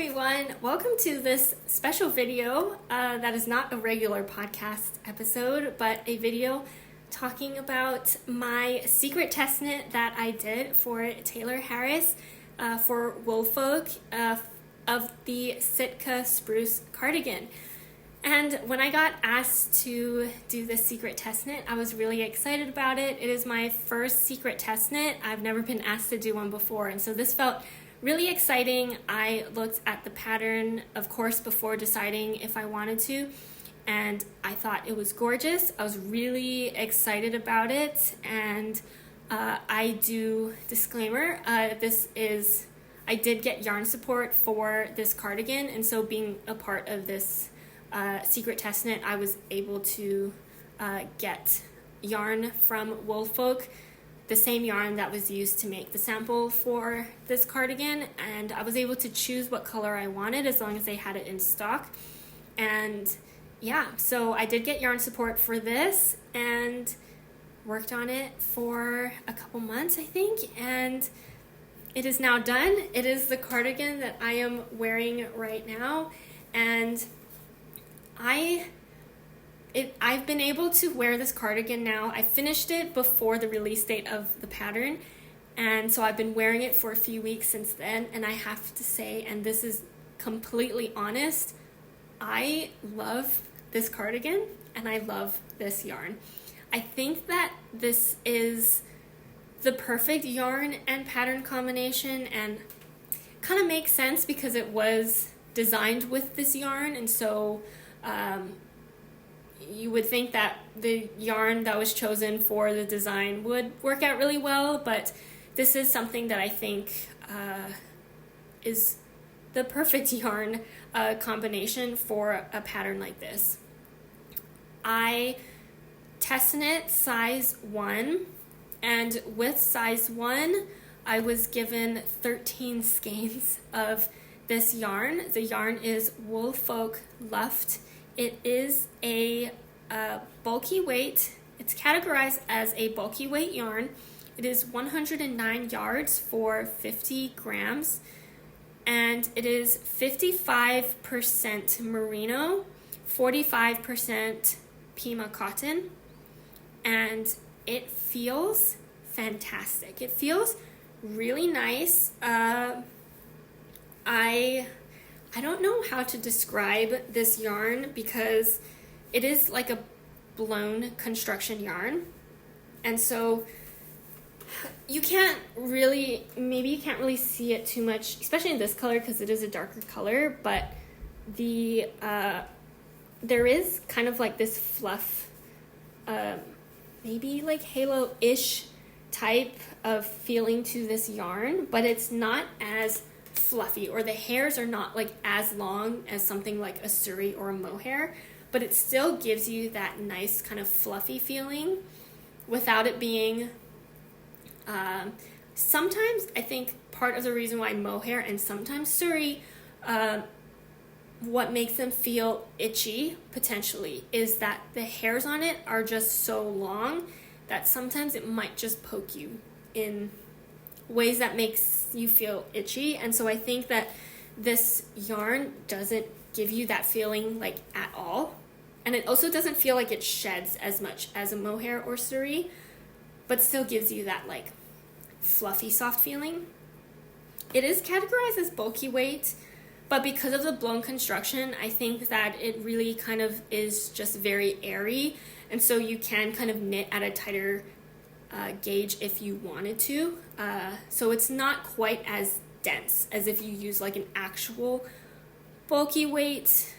everyone, welcome to this special video that is not a regular podcast episode, but a video talking about my secret test knit that I did for Tayler Harris for Woolfolk of the Sitka Spruce Cardigan. And when I got asked to do this secret test knit, I was really excited about it. It is my first secret test knit. I've never been asked to do one before, and so this felt really exciting. I looked at the pattern, of course, before deciding if I wanted to, and I thought it was gorgeous. I was really excited about it, and I do, disclaimer, I did get yarn support for this cardigan, and so being a part of this secret test knit, I was able to get yarn from Woolfolk, the same yarn that was used to make the sample for this cardigan, and I was able to choose what color I wanted as long as they had it in stock. And yeah, so I did get yarn support for this and worked on it for a couple months, I think, and it is now done. It is the cardigan that I am wearing right now, and I've been able to wear this cardigan now. I finished it before the release date of the pattern, and so I've been wearing it for a few weeks since then, and I have to say, and this is completely honest, I love this cardigan and I love this yarn. I think that this is the perfect yarn and pattern combination, and kind of makes sense because it was designed with this yarn, and so you would think that the yarn that was chosen for the design would work out really well, but this is something that I think is the perfect yarn combination for a pattern like this. I test knit size 1, and with size 1, I was given 13 skeins of this yarn. The yarn is Woolfolk Luft. It is a bulky weight. It's categorized as a bulky weight yarn. It is 109 yards for 50 grams, and it is 55% merino, 45% Pima cotton, and it feels fantastic. It feels really nice. I don't know how to describe this yarn because it is like a blown construction yarn, and so you can't really see it too much, especially in this color because it is a darker color, but there is kind of like this fluff, maybe like halo-ish type of feeling to this yarn, but it's not as fluffy, or the hairs are not like as long as something like a suri or a mohair, but it still gives you that nice kind of fluffy feeling without it being sometimes I think part of the reason why mohair and sometimes suri what makes them feel itchy potentially is that the hairs on it are just so long that sometimes it might just poke you in ways that makes you feel itchy. And so I think that this yarn doesn't give you that feeling like at all, and it also doesn't feel like it sheds as much as a mohair or suri, but still gives you that like fluffy soft feeling. It is categorized as bulky weight, but because of the blown construction, I think that it really kind of is just very airy, and so you can kind of knit at a tighter gauge if you wanted to, so it's not quite as dense as if you use like an actual bulky weight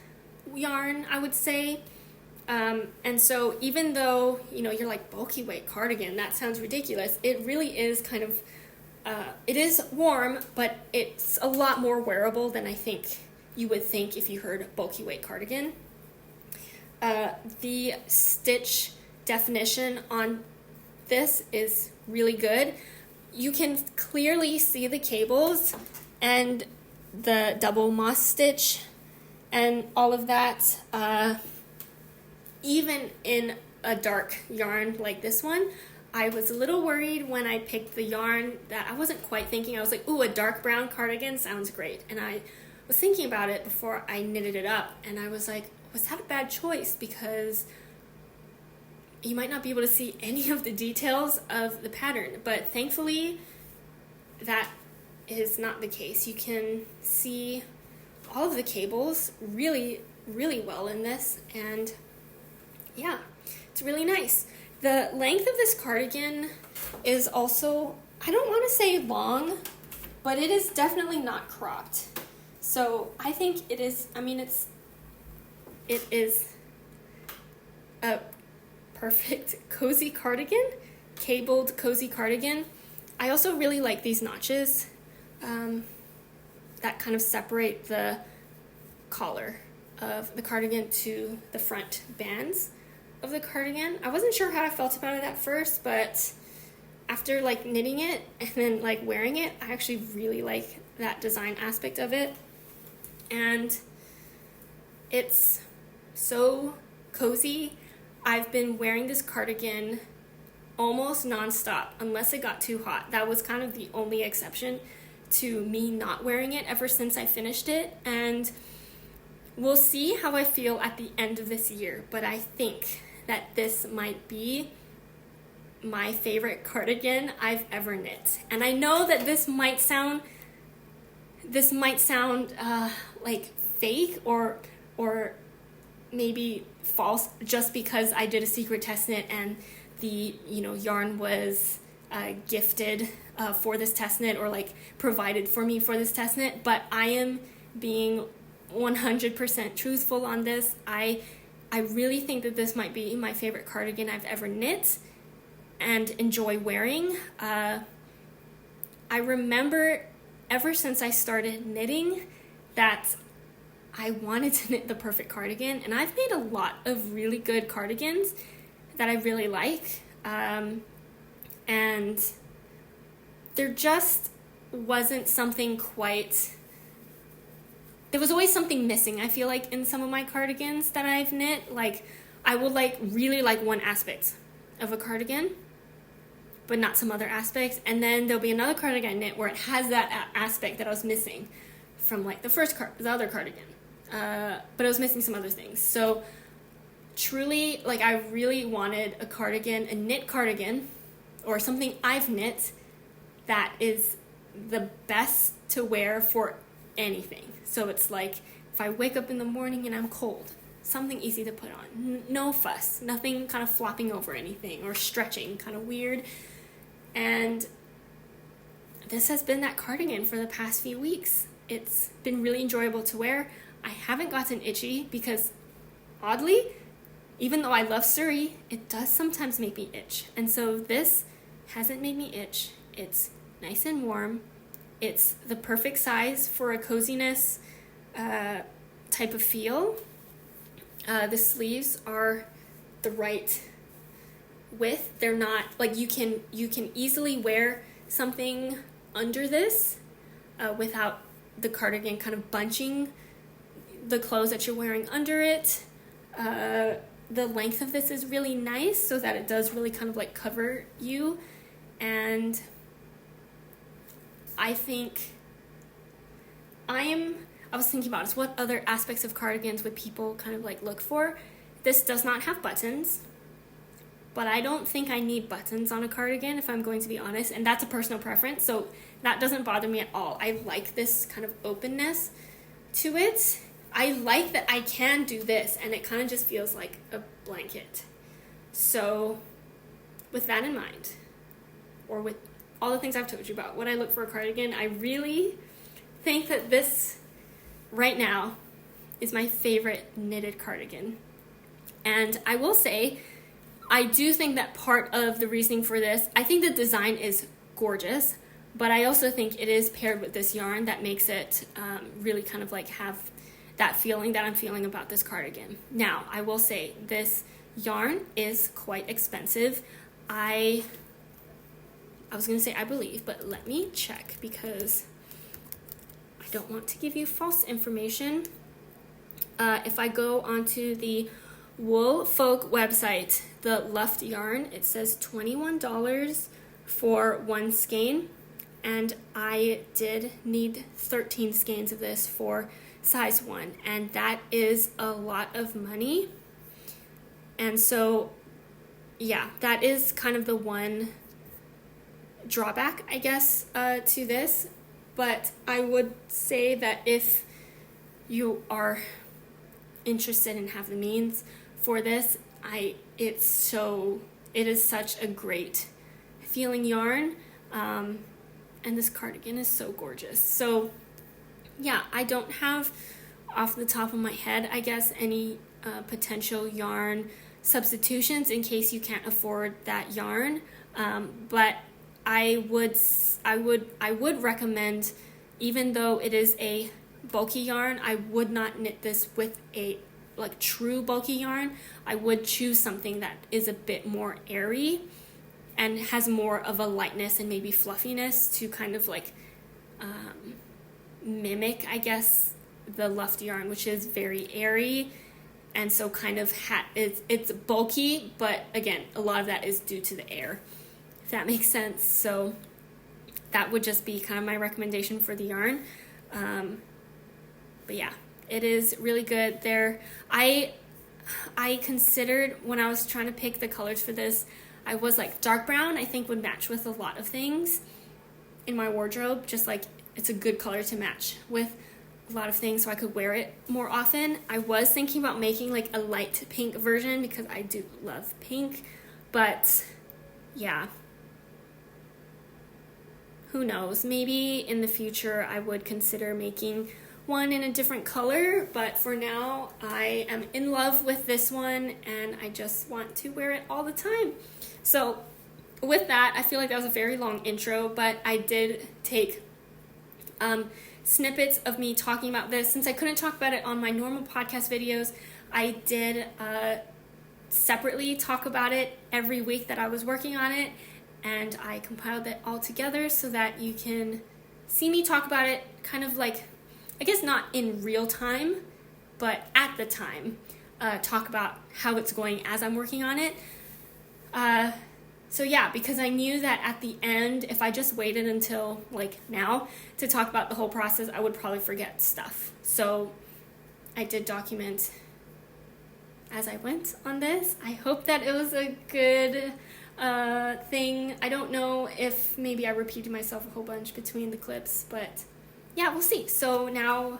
yarn, I would say. And so even though you're like, bulky weight cardigan, that sounds ridiculous, it really is kind of it is warm, but it's a lot more wearable than I think you would think if you heard bulky weight cardigan. The stitch definition on this is really good. You can clearly see the cables and the double moss stitch and all of that, even in a dark yarn like this one. I was a little worried when I picked the yarn that I wasn't quite thinking. I was like, ooh, a dark brown cardigan sounds great, and I was thinking about it before I knitted it up, and I was like, was that a bad choice? Because you might not be able to see any of the details of the pattern, but thankfully that is not the case. You can see all of the cables really, really well in this, and yeah, it's really nice. The length of this cardigan is also, I don't want to say long, but it is definitely not cropped. So I think it is, it is a perfect cozy cardigan, cabled cozy cardigan. I also really like these notches that kind of separate the collar of the cardigan to the front bands of the cardigan. I wasn't sure how I felt about it at first, but after like knitting it and then like wearing it, I actually really like that design aspect of it. And it's so cozy. I've been wearing this cardigan almost nonstop unless it got too hot. That was kind of the only exception to me not wearing it ever since I finished it. And we'll see how I feel at the end of this year, but I think that this might be my favorite cardigan I've ever knit. And I know that this might sound like fake or maybe false just because I did a secret test knit and the yarn was gifted for this test knit or like provided for me for this test knit, but I am being 100% truthful on this. I really think that this might be my favorite cardigan I've ever knit and enjoy wearing. I remember ever since I started knitting that I wanted to knit the perfect cardigan, and I've made a lot of really good cardigans that I really like, and there just wasn't something quite... There was always something missing, I feel like, in some of my cardigans that I've knit. Like, I will really like one aspect of a cardigan, but not some other aspects. And then there'll be another cardigan I knit where it has that aspect that I was missing from like the other cardigan. But I was missing some other things. So truly, like, I really wanted a cardigan, a knit cardigan, or something I've knit that is the best to wear for anything. So it's like if I wake up in the morning and I'm cold, something easy to put on, no fuss, nothing kind of flopping over anything or stretching kind of weird. And this has been that cardigan for the past few weeks. It's been really enjoyable to wear. I haven't gotten itchy because, oddly, even though I love Surrey, it does sometimes make me itch. And so this hasn't made me itch. It's nice and warm. It's the perfect size for a coziness type of feel. The sleeves are the right width. They're not, like, you can easily wear something under this without the cardigan kind of bunching the clothes that you're wearing under it. The length of this is really nice so that it does really kind of like cover you. And I think I was thinking about this, what other aspects of cardigans would people kind of like look for? This does not have buttons, but I don't think I need buttons on a cardigan, if I'm going to be honest, and that's a personal preference, so that doesn't bother me at all. I like this kind of openness to it. I like that I can do this, and it kind of just feels like a blanket. So with that in mind, or with all the things I've told you about what I look for a cardigan, I really think that this right now is my favorite knitted cardigan. And I will say, I do think that part of the reasoning for this, I think the design is gorgeous, but I also think it is paired with this yarn that makes it really kind of like have that feeling that I'm feeling about this cardigan. Now, I will say this yarn is quite expensive. I was going to say I believe, but let me check because I don't want to give you false information. If I go onto the Woolfolk website, the Luft yarn, it says $21 for one skein, and I did need 13 skeins of this for size 1, and that is a lot of money. And so yeah, that is kind of the one drawback, I guess, to this. But I would say that if you are interested and have the means for this, it is such a great feeling yarn, and this cardigan is so gorgeous. So yeah, I don't have off the top of my head, I guess, any potential yarn substitutions in case you can't afford that yarn, but I would recommend, even though it is a bulky yarn, I would not knit this with a true bulky yarn. I would choose something that is a bit more airy and has more of a lightness and maybe fluffiness to kind of mimic, I guess, the Luft yarn, which is very airy. And so kind of it's bulky, but again, a lot of that is due to the air, if that makes sense. So that would just be kind of my recommendation for the yarn. But yeah, it is really good there. I considered, when I was trying to pick the colors for this, I was like, dark brown I think would match with a lot of things in my wardrobe, just like it's a good color to match with a lot of things so I could wear it more often. I was thinking about making like a light pink version because I do love pink, but yeah, who knows, maybe in the future I would consider making one in a different color, but for now I am in love with this one and I just want to wear it all the time. So with that, I feel like that was a very long intro, but I did take snippets of me talking about this. Since I couldn't talk about it on my normal podcast videos, I did separately talk about it every week that I was working on it, and I compiled it all together so that you can see me talk about it kind of like, I guess not in real time, but at the time, talk about how it's going as I'm working on it. So yeah, because I knew that at the end, if I just waited until like now to talk about the whole process, I would probably forget stuff. So I did document as I went on this. I hope that it was a good thing. I don't know if maybe I repeated myself a whole bunch between the clips, but yeah, we'll see. So now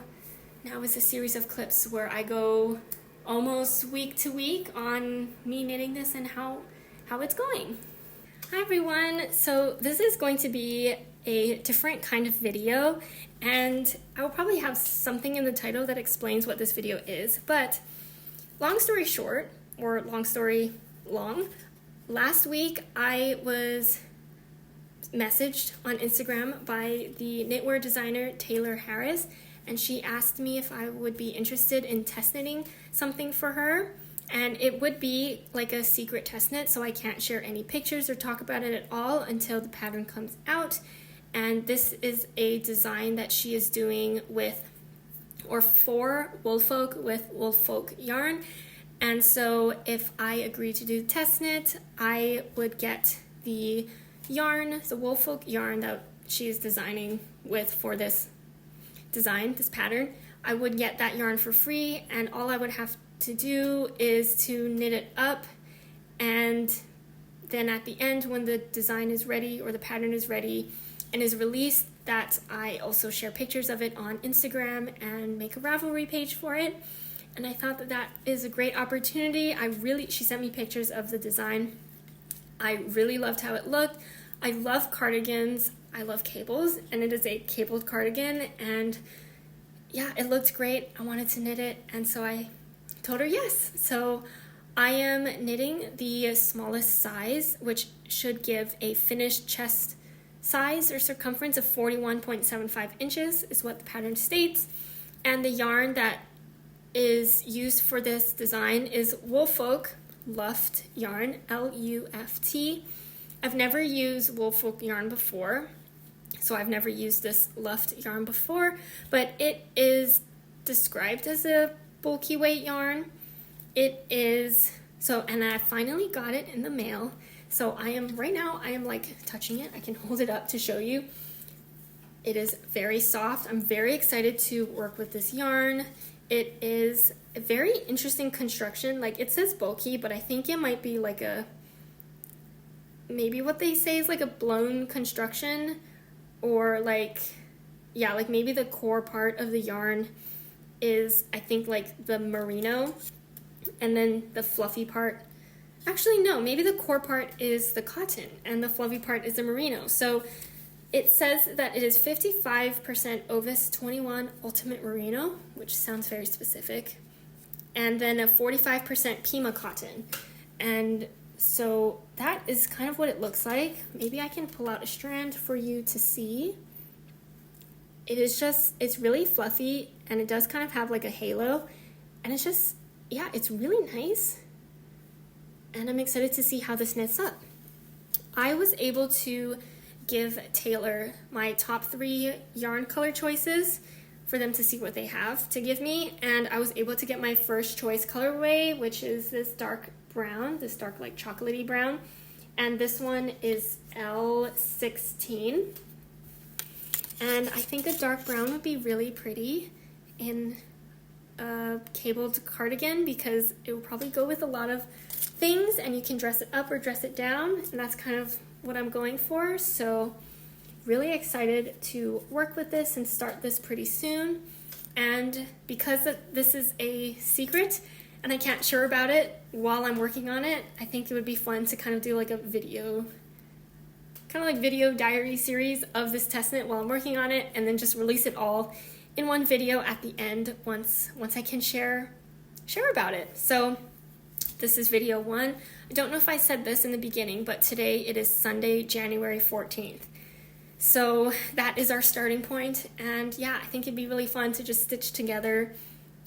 is a series of clips where I go almost week to week on me knitting this and how it's going. Hi everyone, so this is going to be a different kind of video, and I will probably have something in the title that explains what this video is, but long story short, or long story long, last week I was messaged on Instagram by the knitwear designer Tayler Harris, and she asked me if I would be interested in test knitting something for her. And it would be like a secret test knit, so I can't share any pictures or talk about it at all until the pattern comes out. And this is a design that she is doing for Woolfolk with Woolfolk yarn. And so if I agree to do the test knit, I would get the yarn, the Woolfolk yarn that she is designing with for this design, this pattern. I would get that yarn for free, and all I would have to do is to knit it up, and then at the end, when the design is ready or the pattern is ready and is released, that I also share pictures of it on Instagram and make a Ravelry page for it. And I thought that is a great opportunity. She sent me pictures of the design. I really loved how it looked. I love cardigans, I love cables, and it is a cabled cardigan, and yeah, it looked great. I wanted to knit it, and so I told her yes. So I am knitting the smallest size, which should give a finished chest size or circumference of 41.75 inches is what the pattern states. And the yarn that is used for this design is Woolfolk Luft yarn, L-U-F-T. I've never used Woolfolk yarn before, so I've never used this Luft yarn before, but it is described as a bulky weight yarn. It is, and I finally got it in the mail. So right now I am like touching it. I can hold it up to show you. It is very soft. I'm very excited to work with this yarn. It is a very interesting construction. Like, it says bulky, but I think it might be like maybe what they say is like a blown construction, or like, yeah, like maybe the core part of the yarn is, I think, like the merino, and then the fluffy part, actually no, maybe the core part is the cotton and the fluffy part is the merino. So it says that it is 55% Ovis 21 Ultimate Merino, which sounds very specific, and then a 45% Pima cotton. And so that is kind of what it looks like. Maybe I can pull out a strand for you to see. It is just, it's really fluffy, and it does kind of have like a halo, and it's just, yeah, it's really nice. And I'm excited to see how this knits up. I was able to give Tayler my top 3 yarn color choices for them to see what they have to give me, and I was able to get my first choice colorway, which is this dark brown, this dark like chocolatey brown, and this one is L16, and I think a dark brown would be really pretty in a cabled cardigan because it will probably go with a lot of things, and you can dress it up or dress it down, and that's kind of what I'm going for. So really excited to work with this and start this pretty soon. And because this is a secret and I can't share about it while I'm working on it, I think it would be fun to kind of do like a video, kind of like video diary series of this test knit while I'm working on it, and then just release it all in one video at the end once I can share about it. So this is video 1. I don't know if I said this in the beginning, but today it is Sunday, January 14th. So that is our starting point, and yeah, I think it'd be really fun to just stitch together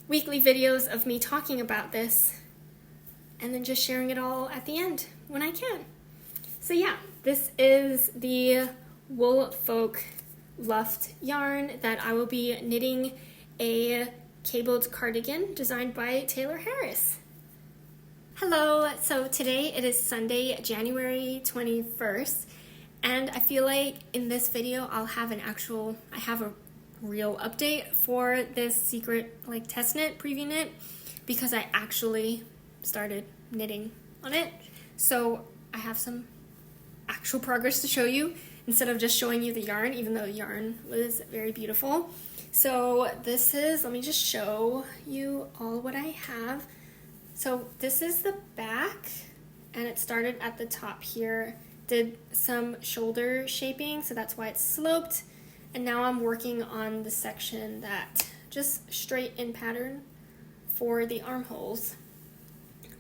weekly videos of me talking about this and then just sharing it all at the end when I can. So yeah, this is the Woolfolk Luft yarn that I will be knitting a cabled cardigan designed by Tayler Harris. Hello, so today it is Sunday, January 21st, and I feel like in this video I have a real update for this secret like test knit, preview knit, because I actually started knitting on it. So I have some actual progress to show you instead of just showing you the yarn, even though the yarn was very beautiful. So this is, let me just show you all what I have. So this is the back, and it started at the top here, did some shoulder shaping, so that's why it's sloped, and now I'm working on the section that just straight in pattern for the armholes.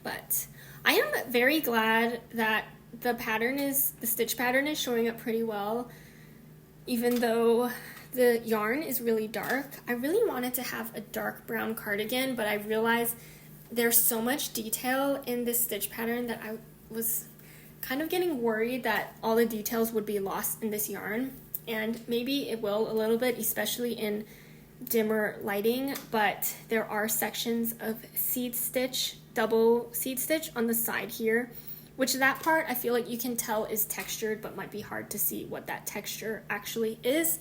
But I am very glad that the stitch pattern is showing up pretty well, even though the yarn is really dark. I really wanted to have a dark brown cardigan, but I realized there's so much detail in this stitch pattern that I was kind of getting worried that all the details would be lost in this yarn, and maybe it will a little bit, especially in dimmer lighting, but there are sections of seed stitch, double seed stitch on the side here, which that part I feel like you can tell is textured, but might be hard to see what that texture actually is.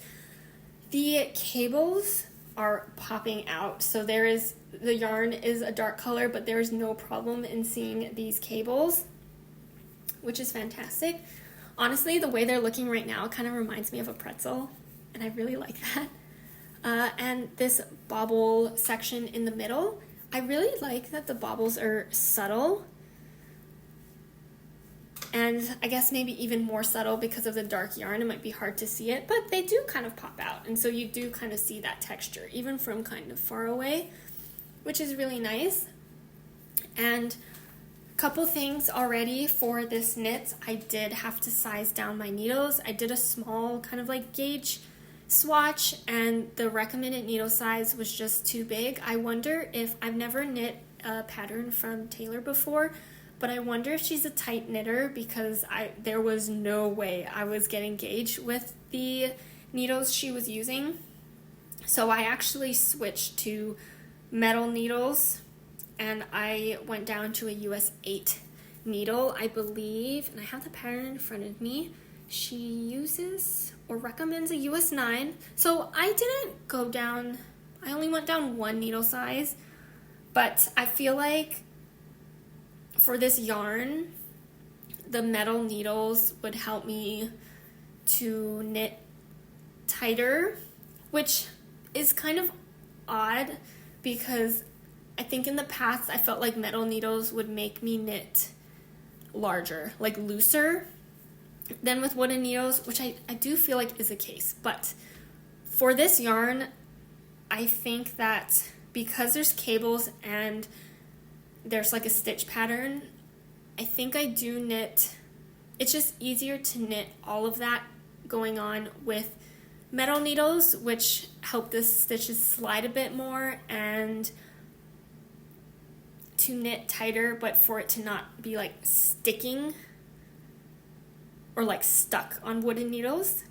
The cables are popping out, so the yarn is a dark color, but there is no problem in seeing these cables, which is fantastic. Honestly, the way they're looking right now kind of reminds me of a pretzel, and I really like that. And this bobble section in the middle, I really like that the bobbles are subtle, and I guess maybe even more subtle because of the dark yarn. It might be hard to see it, but they do kind of pop out, and so you do kind of see that texture even from kind of far away, which is really nice. And a couple things already for this knit. I did have to size down my needles. I did a small kind of like gauge swatch, and the recommended needle size was just too big. I wonder if, I've never knit a pattern from Tayler before, but I wonder if she's a tight knitter, because there was no way I was getting gauge with the needles she was using. So I actually switched to metal needles, and I went down to a US 8 needle, I believe, and I have the pattern in front of me. She uses, or recommends a US 9. So I didn't go down, I only went down one needle size, but I feel like for this yarn, the metal needles would help me to knit tighter, which is kind of odd because I think in the past I felt like metal needles would make me knit larger, like looser than with wooden needles, which I do feel like is the case. But for this yarn, I think that because there's cables and there's like a stitch pattern, I think I do knit, it's just easier to knit all of that going on with metal needles, which help the stitches slide a bit more and to knit tighter, but for it to not be like sticking or like stuck on wooden needles,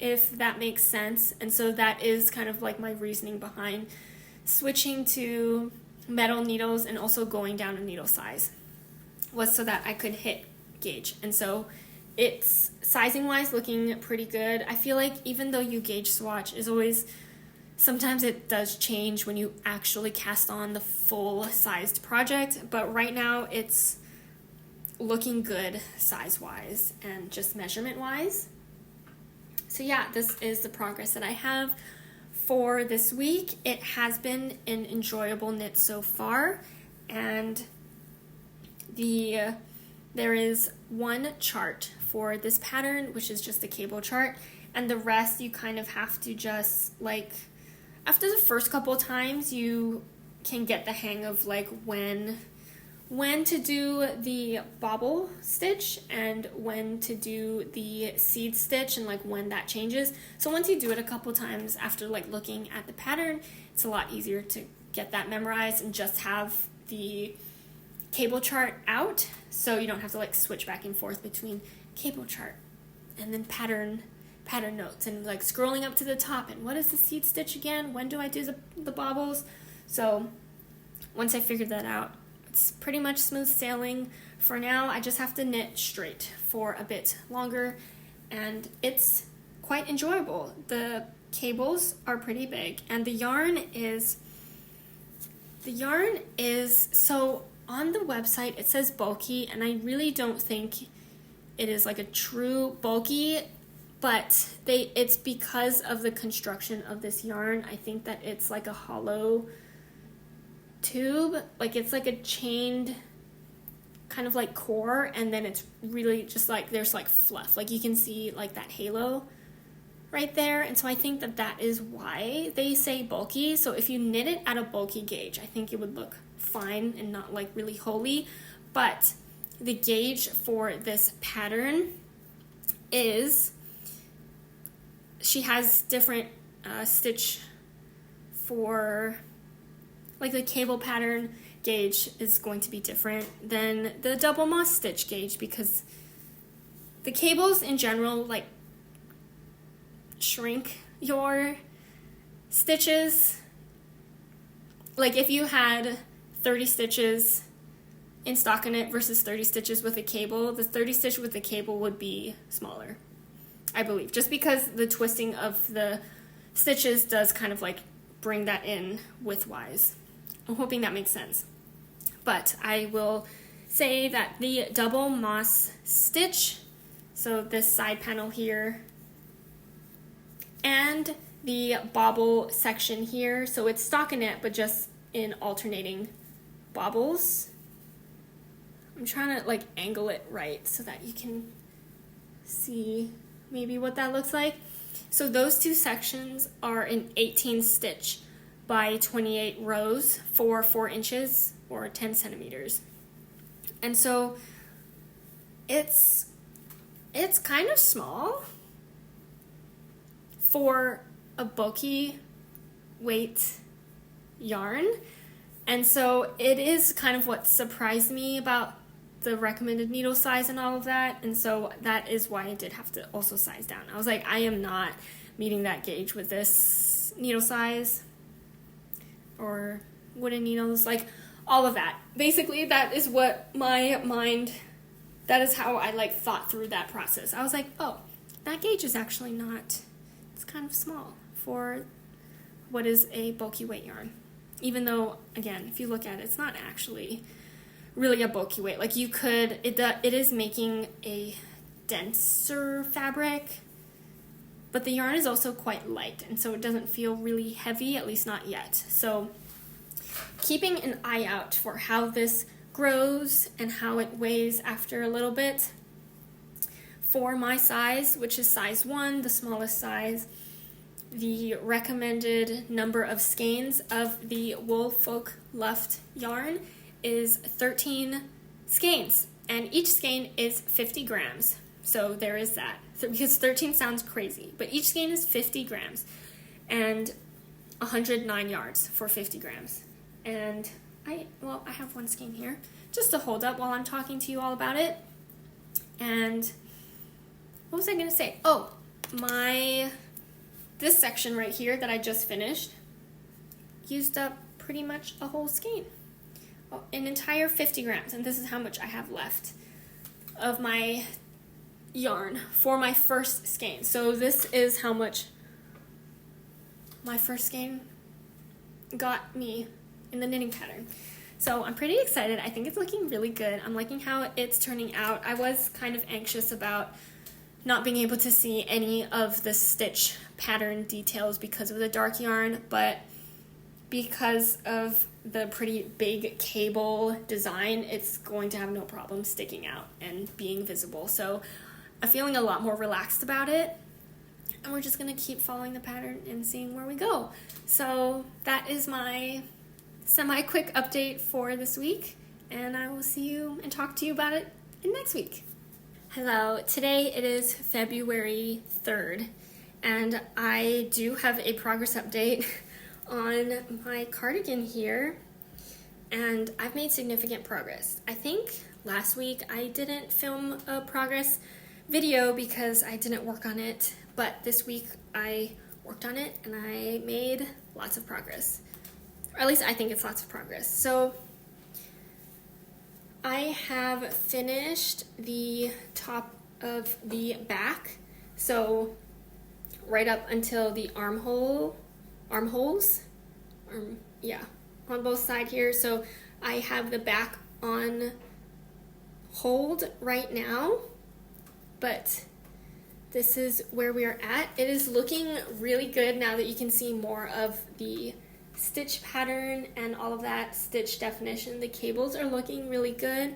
if that makes sense. And so that is kind of like my reasoning behind switching to metal needles and also going down a needle size, was so that I could hit gauge. And so it's sizing wise looking pretty good. I feel like even though you gauge swatch is always, sometimes it does change when you actually cast on the full sized project, but right now it's looking good size wise and just measurement wise. So yeah, this is the progress that I have for this week. It has been an enjoyable knit so far, and there is one chart for this pattern, which is just a cable chart, and the rest you kind of have to just like, after the first couple times you can get the hang of like when to do the bobble stitch and when to do the seed stitch and like when that changes. So once you do it a couple times after like looking at the pattern, it's a lot easier to get that memorized and just have the cable chart out, so you don't have to like switch back and forth between cable chart and then pattern notes and like scrolling up to the top and what is the seed stitch again, when do I do the bobbles. So once I figured that out, it's pretty much smooth sailing. For now, I just have to knit straight for a bit longer, and it's quite enjoyable. The cables are pretty big, and the yarn is so on the website it says bulky, and I really don't think it is like a true bulky, but it's because of the construction of this yarn. I think that it's like a hollow tube, like it's like a chained kind of like core, and then it's really just like there's like fluff, like you can see like that halo right there. And so I think that is why they say bulky. So if you knit it at a bulky gauge, I think it would look fine and not like really holy. But the gauge for this pattern is, she has different stitch for like the cable pattern gauge is going to be different than the double moss stitch gauge, because the cables in general like shrink your stitches. Like if you had 30 stitches in stockinette versus 30 stitches with a cable, the 30 stitch with the cable would be smaller, I believe, just because the twisting of the stitches does kind of like bring that in widthwise. I'm hoping that makes sense. But I will say that the double moss stitch, so this side panel here, and the bobble section here, so it's stockinette but just in alternating bobbles. I'm trying to like angle it right so that you can see maybe what that looks like. So those two sections are an 18 stitch by 28 rows for 4 inches or 10 centimeters. And so it's kind of small for a bulky weight yarn. And so it is kind of what surprised me about the recommended needle size and all of that. And so that is why I did have to also size down. I was like, I am not meeting that gauge with this needle size or wooden needles, like all of that. Basically, that is what my mind, that is how I like thought through that process. I was like, oh, that gauge is actually not, it's kind of small for what is a bulky weight yarn. Even though, again, if you look at it, it's not actually really a bulky weight. Like you could, it is making a denser fabric, but the yarn is also quite light, and so it doesn't feel really heavy, at least not yet. So keeping an eye out for how this grows and how it weighs after a little bit. For my size, which is size 1, the smallest size, the recommended number of skeins of the Woolfolk Luft yarn is 13 skeins, and each skein is 50 grams. So there is that, because 13 sounds crazy, but each skein is 50 grams and 109 yards for 50 grams. And I have one skein here just to hold up while I'm talking to you all about it. And what was I going to say? Oh, this section right here that I just finished used up pretty much a whole skein. An entire 50 grams, and this is how much I have left of my yarn for my first skein. So this is how much my first skein got me in the knitting pattern. So I'm pretty excited. I think it's looking really good. I'm liking how it's turning out. I was kind of anxious about not being able to see any of the stitch pattern details because of the dark yarn, but because of the pretty big cable design, it's going to have no problem sticking out and being visible. So I'm feeling a lot more relaxed about it, and we're just going to keep following the pattern and seeing where we go. So that is my semi-quick update for this week, and I will see you and talk to you about it in next week. Hello, today it is February 3rd, and I do have a progress update on my cardigan here, and I've made significant progress. I think last week I didn't film a progress video because I didn't work on it, but this week I worked on it and I made lots of progress. Or at least I think it's lots of progress. So I have finished the top of the back, so right up until the armholes, on both sides here. So I have the back on hold right now, but this is where we are at. It is looking really good now that you can see more of the stitch pattern and all of that stitch definition. The cables are looking really good.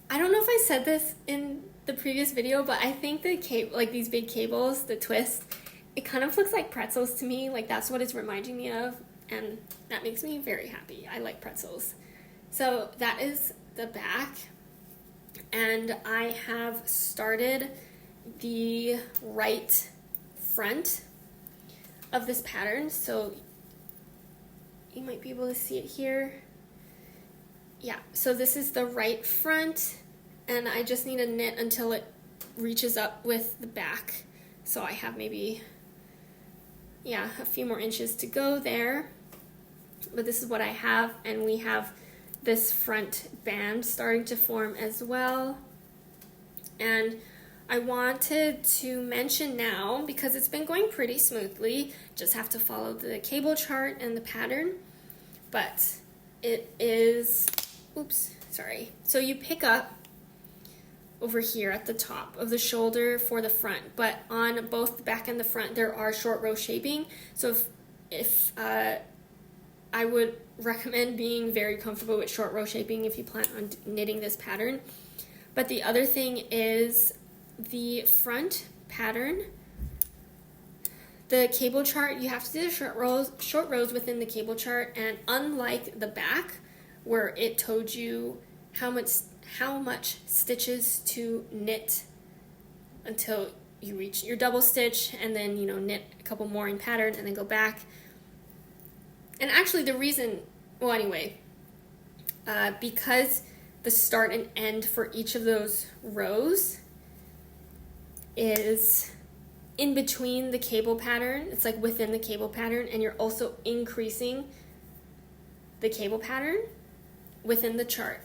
I don't know if I said this in the previous video, but I think the like these big cables, the twist, it kind of looks like pretzels to me. Like that's what it's reminding me of, and that makes me very happy. I like pretzels. So that is the back, and I have started the right front of this pattern, so you might be able to see it here. Yeah, so this is the right front, and I just need to knit until it reaches up with the back. So I have maybe, a few more inches to go there. But this is what I have, and we have this front band starting to form as well. And I wanted to mention now, because it's been going pretty smoothly, just have to follow the cable chart and the pattern, but it is, so you pick up over here at the top of the shoulder for the front, but on both the back and the front there are short row shaping. So if I would recommend being very comfortable with short row shaping if you plan on knitting this pattern. But the other thing is the front pattern, the cable chart, you have to do the short rows within the cable chart, and unlike the back where it told you how much stitches to knit until you reach your double stitch, and then knit a couple more in pattern and then go back. And actually the reason, because the start and end for each of those rows is in between the cable pattern, it's like within the cable pattern, and you're also increasing the cable pattern within the chart.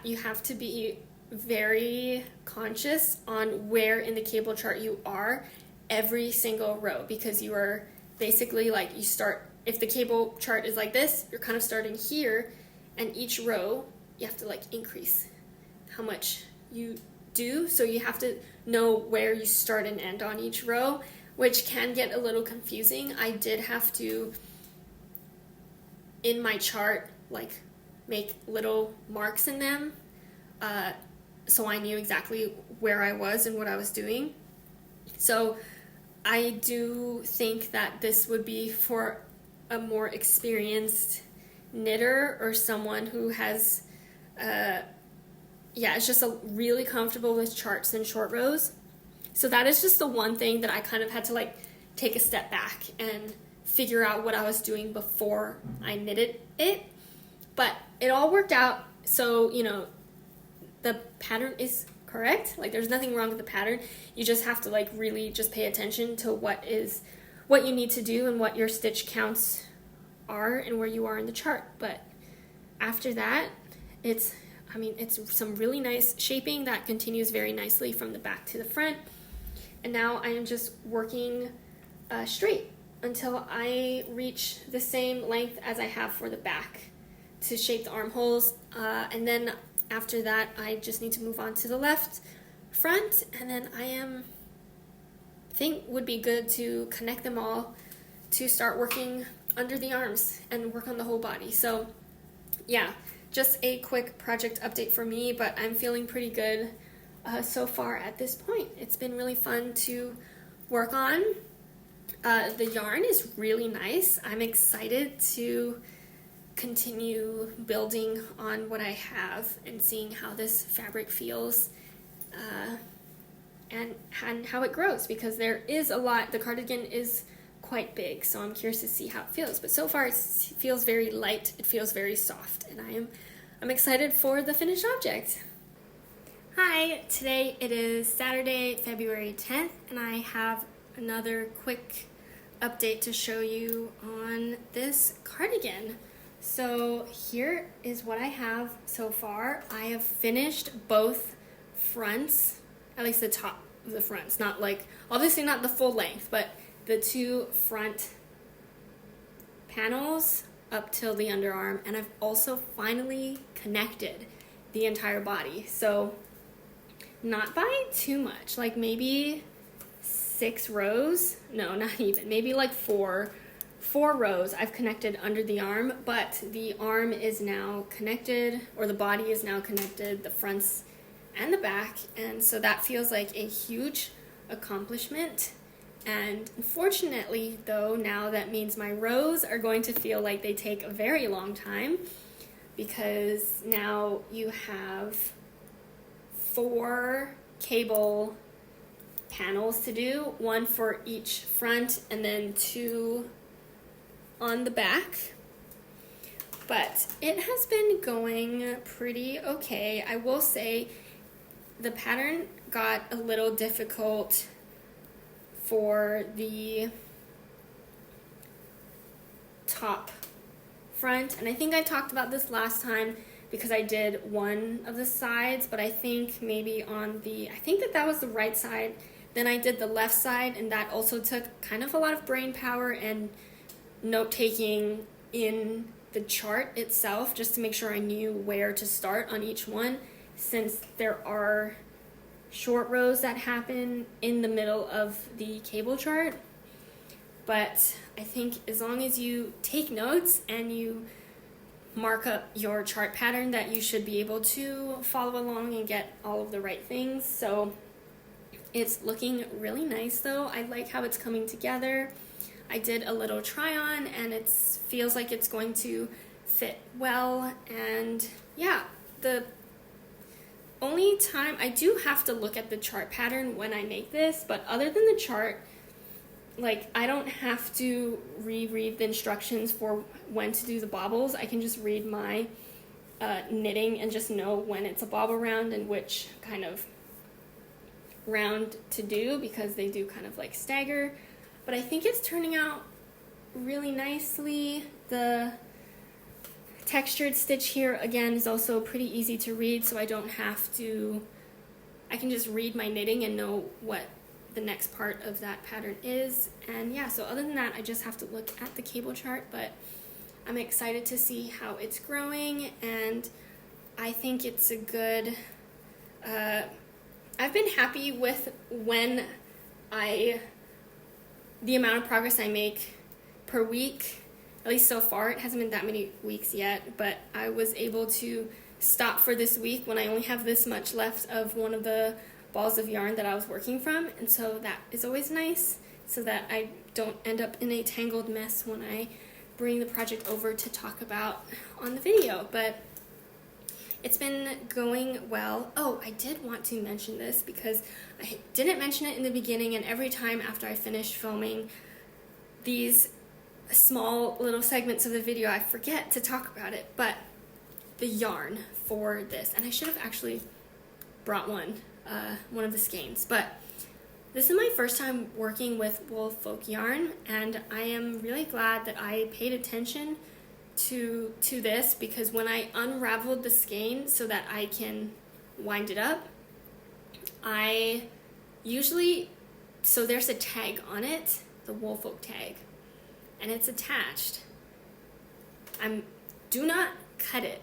You have to be very conscious on where in the cable chart you are every single row, because you are basically like, you start, if the cable chart is like this, you're kind of starting here, and each row you have to like increase how much you do, so you have to know where you start and end on each row, which can get a little confusing. I did have to, in my chart, like make little marks in them, so I knew exactly where I was and what I was doing. So I do think that this would be for a more experienced knitter, or someone who has, is just really comfortable with charts and short rows. So that is just the one thing that I kind of had to like take a step back and figure out what I was doing before I knitted it. But it all worked out, so, you know, the pattern is correct. Like, there's nothing wrong with the pattern. You just have to like really just pay attention to what you need to do and what your stitch counts are and where you are in the chart. But after that, it's some really nice shaping that continues very nicely from the back to the front. And now I am just working straight until I reach the same length as I have for the back to shape the armholes, and then after that I just need to move on to the left front, and then I think would be good to connect them all to start working under the arms and work on the whole body. So yeah, just a quick project update for me, but I'm feeling pretty good so far at this point. It's been really fun to work on. The yarn is really nice. I'm excited to continue building on what I have and seeing how this fabric feels, and how it grows, because there is a lot. The cardigan is quite big, so I'm curious to see how it feels. But so far it feels very light, it feels very soft, and I'm excited for the finished object. Hi, today it is Saturday, February 10th, and I have another quick update to show you on this cardigan. So here is what I have so far. I have finished both fronts, at least the top of the fronts, not like, obviously not the full length, but the two front panels up till the underarm, and I've also finally connected the entire body. So not by too much, like maybe 6 rows, no, not even, maybe like four rows I've connected under the arm, but the arm is now connected, or the body is now connected, the fronts and the back, and so that feels like a huge accomplishment. And unfortunately though, now that means my rows are going to feel like they take a very long time, because now you have 4 cable panels to do, 1 for each front and then 2 on the back. But it has been going pretty okay. I will say the pattern got a little difficult for the top front, and I think I talked about this last time because I did one of the sides, but I think maybe on the, I think that was the right side, then I did the left side, and that also took kind of a lot of brain power and note-taking in the chart itself, just to make sure I knew where to start on each one, since there are short rows that happen in the middle of the cable chart. But I think as long as you take notes and you mark up your chart pattern, that you should be able to follow along and get all of the right things. So it's looking really nice though. I like how it's coming together. I did a little try on, and it feels like it's going to fit well. And yeah, the only time I do have to look at the chart pattern when I make this, but other than the chart, like, I don't have to reread the instructions for when to do the bobbles. I can just read my knitting and just know when it's a bobble round and which kind of round to do, because they do kind of like stagger. But I think it's turning out really nicely. The textured stitch here, again, is also pretty easy to read, so I don't have to, I can just read my knitting and know what the next part of that pattern is. And yeah, so other than that, I just have to look at the cable chart, but I'm excited to see how it's growing, and I think it's a good, I've been happy with the amount of progress I make per week. At least so far, it hasn't been that many weeks yet, but I was able to stop for this week when I only have this much left of one of the balls of yarn that I was working from, and so that is always nice, so that I don't end up in a tangled mess when I bring the project over to talk about on the video. But it's been going well. Oh, I did want to mention this because I didn't mention it in the beginning, and every time after I finish filming these small little segments of the video, I forget to talk about it. But the yarn for this, and I should have actually brought one of the skeins, but this is my first time working with Woolfolk yarn, and I am really glad that I paid attention to this, because when I unraveled the skein so that I can wind it up, I usually, so there's a tag on it, the Woolfolk tag, and it's attached. Do not cut it.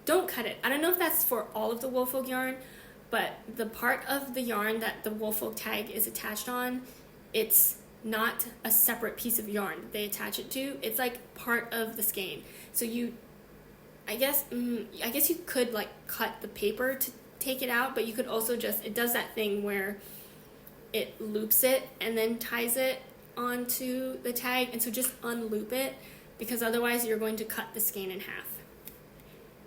Don't cut it. I don't know if that's for all of the Woolfolk yarn, but the part of the yarn that the Woolfolk tag is attached on, it's not a separate piece of yarn that they attach it to. It's like part of the skein. So I guess you could like cut the paper to take it out, but you could also it does that thing where it loops it and then ties it onto the tag, and so just unloop it, because otherwise you're going to cut the skein in half.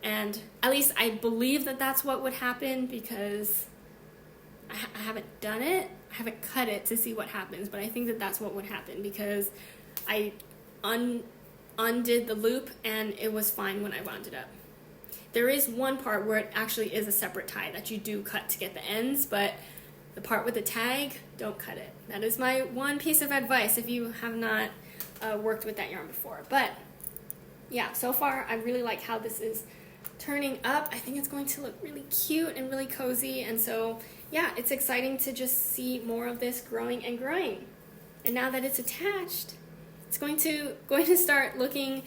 And at least I believe that that's what would happen, because I haven't done it. I haven't cut it to see what happens, but I think that that's what would happen, because I undid the loop and it was fine when I wound it up. There is one part where it actually is a separate tie that you do cut to get the ends, but the part with the tag, don't cut it. That is my one piece of advice if you have not worked with that yarn before. But yeah, so far I really like how this is turning up. I think it's going to look really cute and really cozy, and so yeah, it's exciting to just see more of this growing and growing. And now that it's attached, it's going to start looking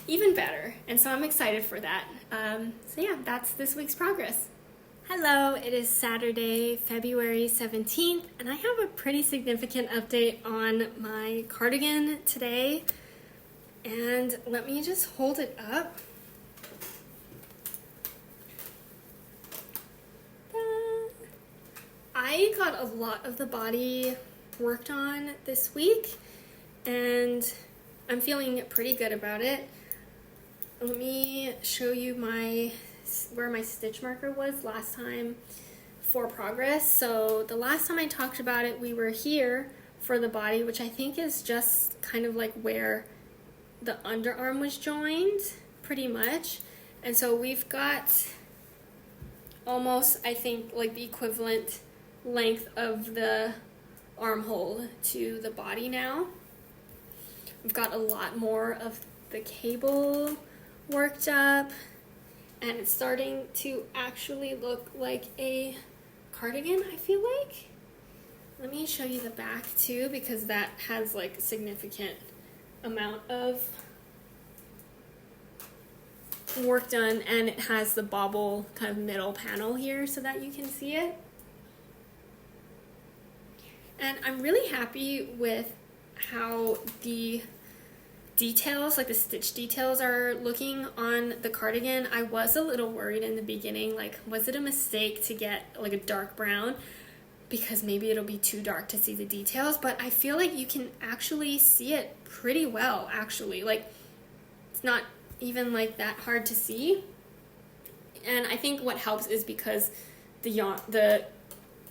even better, and so I'm excited for that. So yeah, that's this week's progress. Hello, it is Saturday, February 17th, and I have a pretty significant update on my cardigan today. And let me just hold it up. I got a lot of the body worked on this week, and I'm feeling pretty good about it. Let me show you where my stitch marker was last time for progress. So the last time I talked about it, we were here for the body, which I think is just kind of like where the underarm was joined, pretty much. And so we've got almost, I think, like the equivalent length of the armhole to the body now. We've got a lot more of the cable worked up, and it's starting to actually look like a cardigan, I feel like. Let me show you the back too, because that has like a significant amount of work done, and it has the bobble kind of middle panel here so that you can see it. And I'm really happy with how the details, like the stitch details, are looking on the cardigan. I was a little worried in the beginning, like, was it a mistake to get like a dark brown, because maybe it'll be too dark to see the details, but I feel like you can actually see it pretty well, actually. Like, it's not even like that hard to see. And I think what helps is because the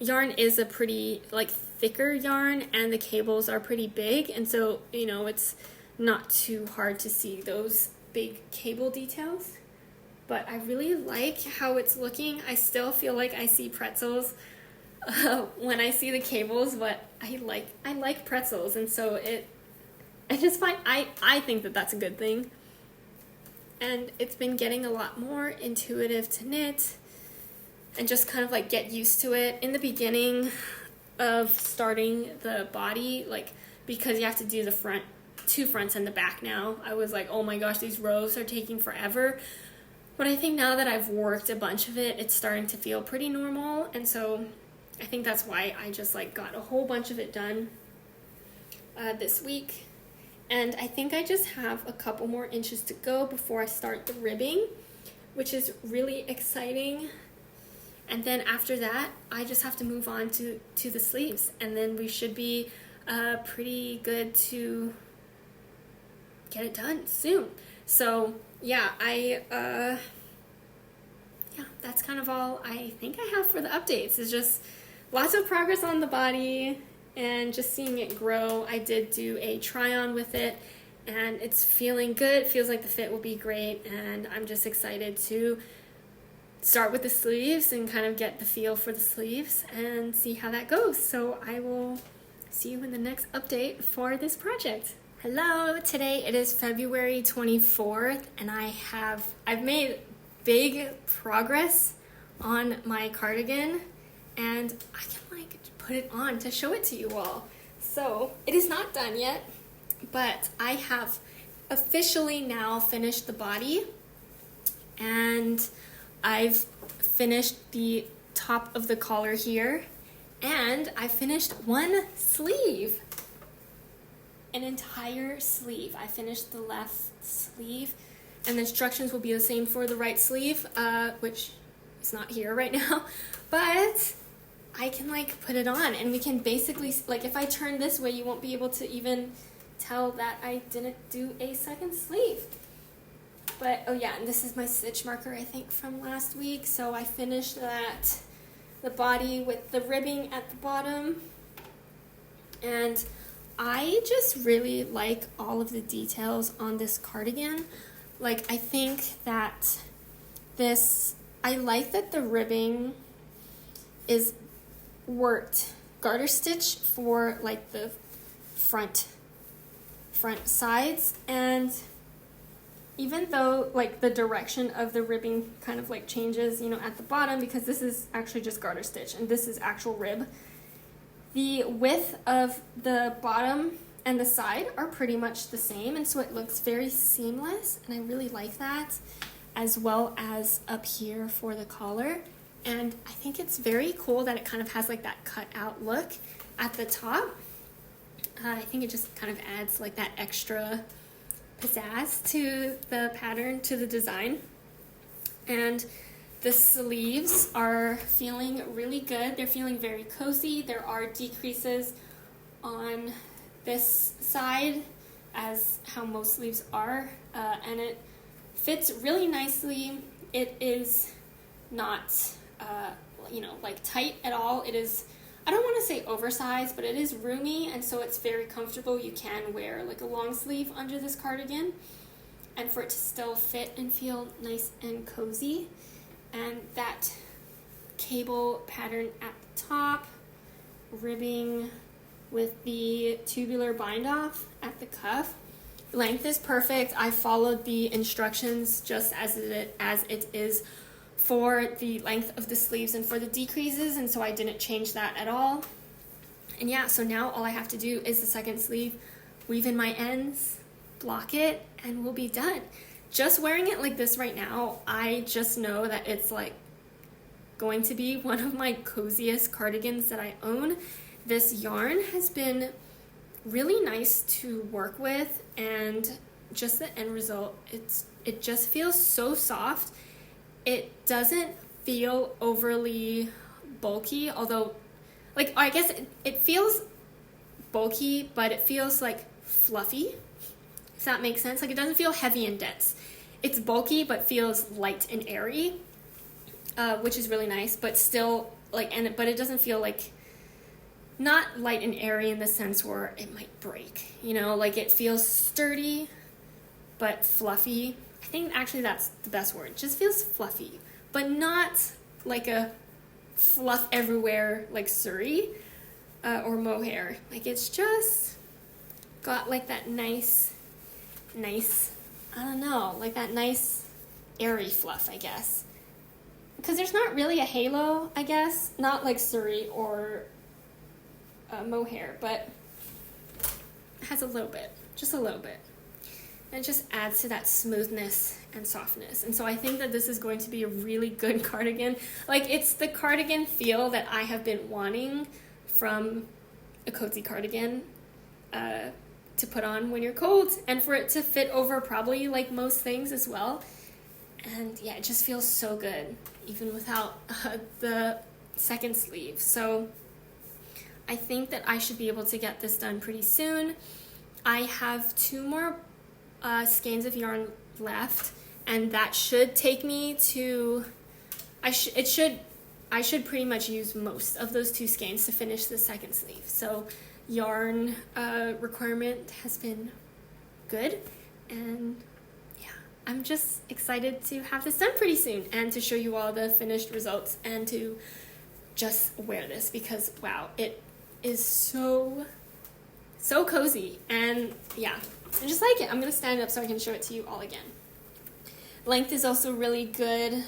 yarn is a pretty like thicker yarn, and the cables are pretty big, and so, you know, it's not too hard to see those big cable details. But I really like how it's looking. I still feel like I see pretzels when I see the cables, but I like pretzels, and so I think that that's a good thing. and it's been getting a lot more intuitive to knit and just kind of like get used to it. In the beginning of starting the body, like, because you have to do the front, 2 fronts and the back now, I was like, oh my gosh, these rows are taking forever. But I think now that I've worked a bunch of it, it's starting to feel pretty normal, and so I think that's why I just like got a whole bunch of it done this week. And I think I just have a couple more inches to go before I start the ribbing, which is really exciting. And then after that, I just have to move on to the sleeves, and then we should be pretty good to get it done soon. So yeah, that's kind of all I think I have for the updates. It's just lots of progress on the body and just seeing it grow. I did do a try on with it, and it's feeling good. It feels like the fit will be great, and I'm just excited to start with the sleeves and kind of get the feel for the sleeves and see how that goes. So I will see you in the next update for this project. Hello, today it is February 24th, and I've made big progress on my cardigan, and I can like put it on to show it to you all. So it is not done yet, but I have officially now finished the body, and I've finished the top of the collar here, and I finished one sleeve, an entire sleeve. I finished the left sleeve, and the instructions will be the same for the right sleeve, which is not here right now, but I can like put it on, and we can basically, like, if I turn this way, you won't be able to even tell that I didn't do a second sleeve. But oh yeah, and this is my stitch marker, I think, from last week. So I finished the body with the ribbing at the bottom, and I just really like all of the details on this cardigan. Like, I think that I like that the ribbing is worked garter stitch for like the front sides, and even though like the direction of the ribbing kind of like changes, you know, at the bottom, because this is actually just garter stitch and this is actual rib, the width of the bottom and the side are pretty much the same, and so it looks very seamless, and I really like that, as well as up here for the collar. And I think it's very cool that it kind of has like that cut out look at the top. I think it just kind of adds like that extra pizzazz to the pattern, to the design. And the sleeves are feeling really good. They're feeling very cozy. There are decreases on this side, as how most sleeves are, and it fits really nicely. It is not like tight at all. It is, I don't want to say oversized, but it is roomy, and so it's very comfortable. You can wear like a long sleeve under this cardigan, and for it to still fit and feel nice and cozy. And that cable pattern at the top, ribbing with the tubular bind off at the cuff. Length is perfect. I followed the instructions just as it is for the length of the sleeves and for the decreases, and so I didn't change that at all. And yeah, so now all I have to do is the second sleeve, weave in my ends, block it, and we'll be done. Just wearing it like this right now, I just know that it's like going to be one of my coziest cardigans that I own. This yarn has been really nice to work with, and just the end result, it just feels so soft. It doesn't feel overly bulky, although, like, I guess it feels bulky, but it feels like fluffy, if that makes sense. Like, it doesn't feel heavy and dense. It's bulky, but feels light and airy, which is really nice, but still, like, but it doesn't feel like, not light and airy in the sense where it might break, you know, like it feels sturdy, but fluffy. I think actually that's the best word. It just feels fluffy, but not like a fluff everywhere like Surrey or mohair. Like, it's just got like that nice I don't know, like that nice airy fluff, I guess. Because there's not really a halo, I guess. Not like Surrey or mohair, but it has a little bit, just a little bit. And it just adds to that smoothness and softness. And so I think that this is going to be a really good cardigan. Like, it's the cardigan feel that I have been wanting from a cozy cardigan to put on when you're cold, and for it to fit over probably like most things as well. And yeah, it just feels so good, even without the second sleeve. So I think that I should be able to get this done pretty soon. I have 2 more skeins of yarn left, and that should take me to, I should pretty much use most of those 2 skeins to finish the second sleeve. So yarn requirement has been good, and yeah, I'm just excited to have this done pretty soon and to show you all the finished results and to just wear this, because wow, it is so cozy. And yeah, I just like it. I'm gonna stand up so I can show it to you all again. Length is also really good.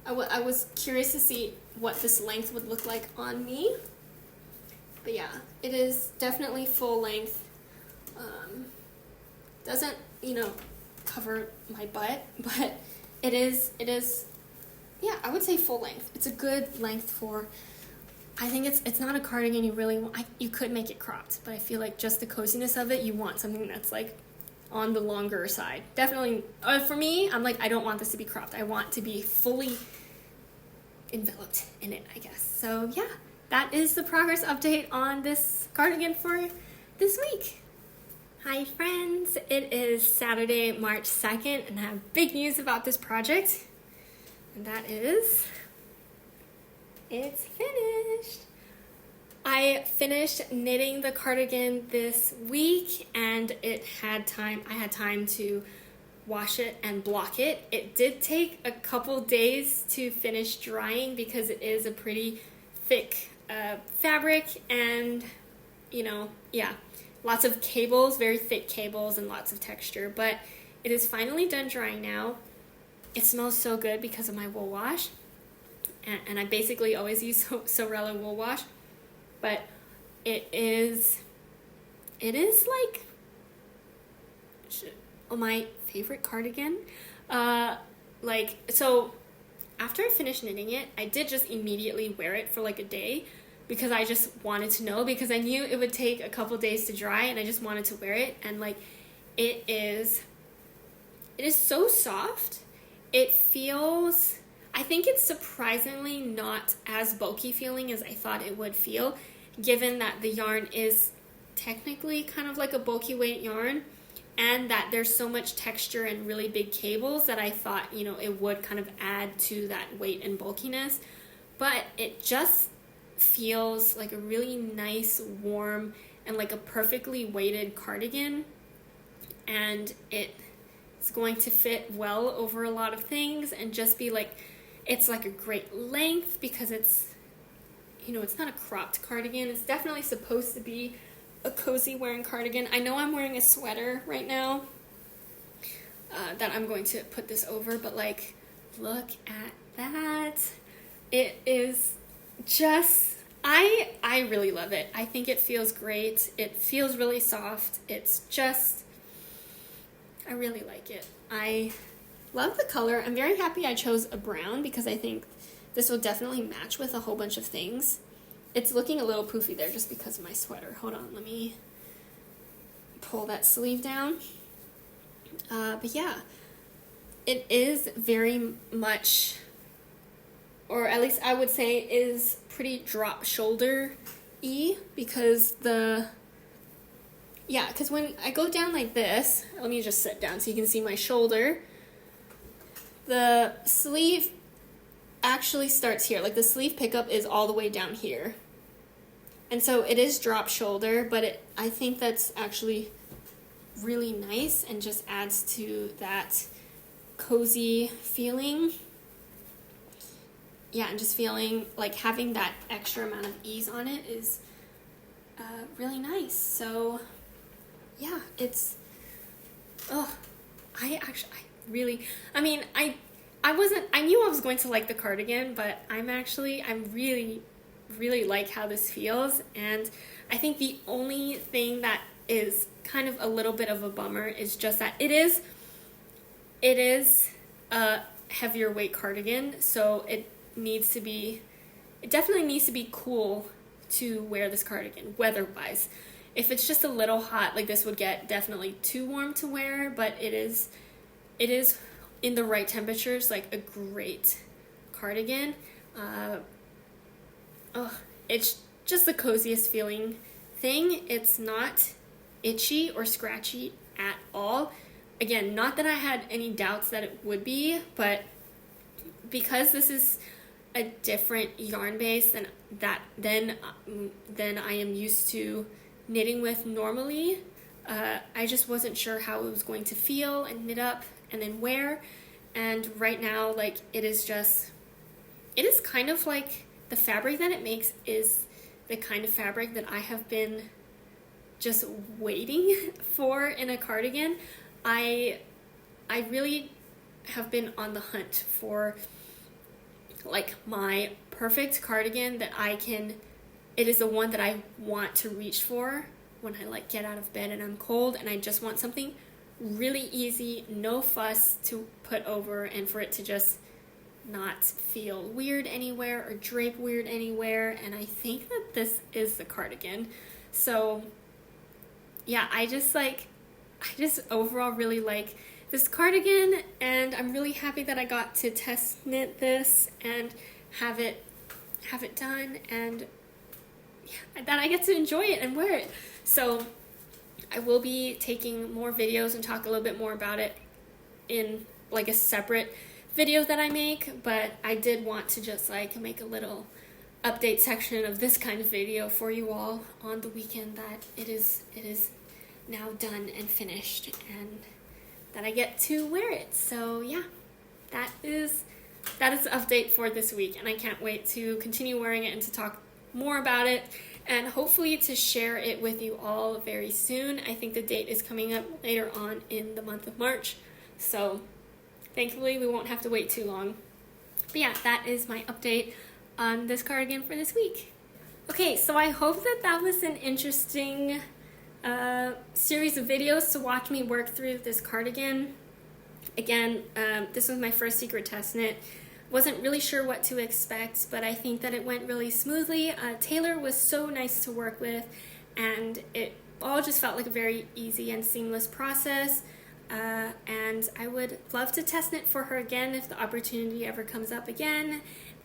I was curious to see what this length would look like on me. But yeah, it is definitely full length. Doesn't, cover my butt, but it is, yeah, I would say full length. It's a good length for, I think it's not a cardigan you really want. You could make it cropped, but I feel like just the coziness of it, you want something that's like on the longer side. Definitely, for me, I'm like, I don't want this to be cropped. I want to be fully enveloped in it, I guess. So yeah, that is the progress update on this cardigan for this week. Hi friends, it is Saturday, March 2nd, and I have big news about this project, and that is, it's finished. I finished knitting the cardigan this week, and I had time to wash it and block it. It did take a couple days to finish drying because it is a pretty thick fabric, and yeah, lots of cables, very thick cables, and lots of texture, but it is finally done drying now. It smells so good because of my wool wash, and I basically always use Sorella wool wash, but it is like my favorite cardigan. So after I finished knitting it, I did just immediately wear it for like a day because I just wanted to know, because I knew it would take a couple days to dry, and I just wanted to wear it. And like, it is so soft. It feels, I think it's surprisingly not as bulky feeling as I thought it would feel, given that the yarn is technically kind of like a bulky weight yarn, and that there's so much texture and really big cables that I thought, it would kind of add to that weight and bulkiness. But it just feels like a really nice, warm, and like a perfectly weighted cardigan, and it's going to fit well over a lot of things and just be like, it's like a great length because it's, it's not a cropped cardigan. It's definitely supposed to be a cozy wearing cardigan. I know I'm wearing a sweater right now that I'm going to put this over, but like, look at that. It is just, I really love it. I think it feels great. It feels really soft. It's just, I really like it. I love the color. I'm very happy I chose a brown because I think this will definitely match with a whole bunch of things. It's looking a little poofy there just because of my sweater. Hold on, let me pull that sleeve down. But yeah, it is very much, or at least I would say is pretty drop shoulder-y, because because when I go down like this, let me just sit down so you can see my shoulder. The sleeve actually starts here. Like, the sleeve pickup is all the way down here. And so it is drop shoulder, but I think that's actually really nice and just adds to that cozy feeling. Yeah, and just feeling like having that extra amount of ease on it is really nice. So yeah, it's I knew I was going to like the cardigan, but I really, really like how this feels. And I think the only thing that is kind of a little bit of a bummer is just that it is a heavier weight cardigan, so it definitely needs to be cool to wear this cardigan, weather-wise. If it's just a little hot, like this would get definitely too warm to wear, but it is in the right temperatures, like a great cardigan. It's just the coziest feeling thing. It's not itchy or scratchy at all. Again, not that I had any doubts that it would be, but because this is a different yarn base than I am used to knitting with normally, I just wasn't sure how it was going to feel and knit up and then wear. And right now, like, it is kind of like the fabric that it makes is the kind of fabric that I have been just waiting for in a cardigan. I really have been on the hunt for like my perfect cardigan that it is the one that I want to reach for when I like get out of bed and I'm cold and I just want something really easy, no fuss to put over, and for it to just not feel weird anywhere or drape weird anywhere. And I think that this is the cardigan. So yeah, I just overall really like this cardigan, and I'm really happy that I got to test knit this and have it done, and yeah, that I get to enjoy it and wear it. So I will be taking more videos and talk a little bit more about it in like a separate video that I make, but I did want to just like make a little update section of this kind of video for you all on the weekend that it is now done and finished and that I get to wear it. So yeah, that is the update for this week, and I can't wait to continue wearing it and to talk more about it and hopefully to share it with you all very soon. I think the date is coming up later on in the month of March, so thankfully we won't have to wait too long. But yeah, that is my update on this cardigan for this week. Okay, so I hope that was an interesting series of videos to watch me work through this cardigan. Again, this was my first secret test knit. Wasn't really sure what to expect, but I think that it went really smoothly. Tayler was so nice to work with, and it all just felt like a very easy and seamless process. And I would love to test knit for her again if the opportunity ever comes up again.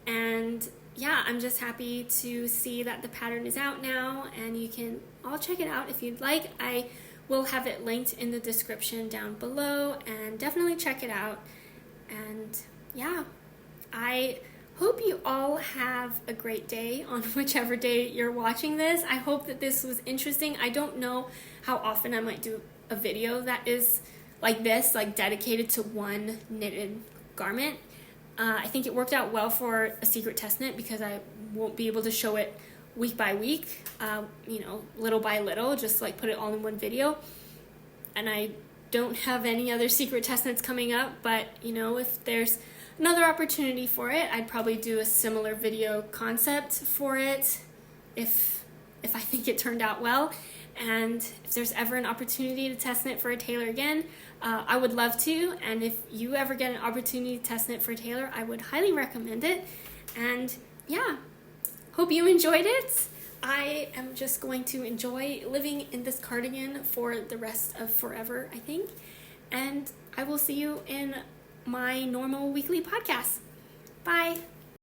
And yeah, I'm just happy to see that the pattern is out now, and you can all check it out if you'd like. I will have it linked in the description down below, and definitely check it out. And yeah, I hope you all have a great day on whichever day you're watching this. I hope that this was interesting. I don't know how often I might do a video that is like this, like dedicated to one knitted garment. I think it worked out well for a secret test knit because I won't be able to show it week by week, little by little, just like put it all in one video. And I don't have any other secret test knits coming up, but if there's another opportunity for it, I'd probably do a similar video concept for it if I think it turned out well. And if there's ever an opportunity to test knit for a Tayler again, I would love to. And if you ever get an opportunity to test knit for a Tayler, I would highly recommend it. And yeah, hope you enjoyed it. I am just going to enjoy living in this cardigan for the rest of forever, I think. And I will see you in my normal weekly podcast. Bye.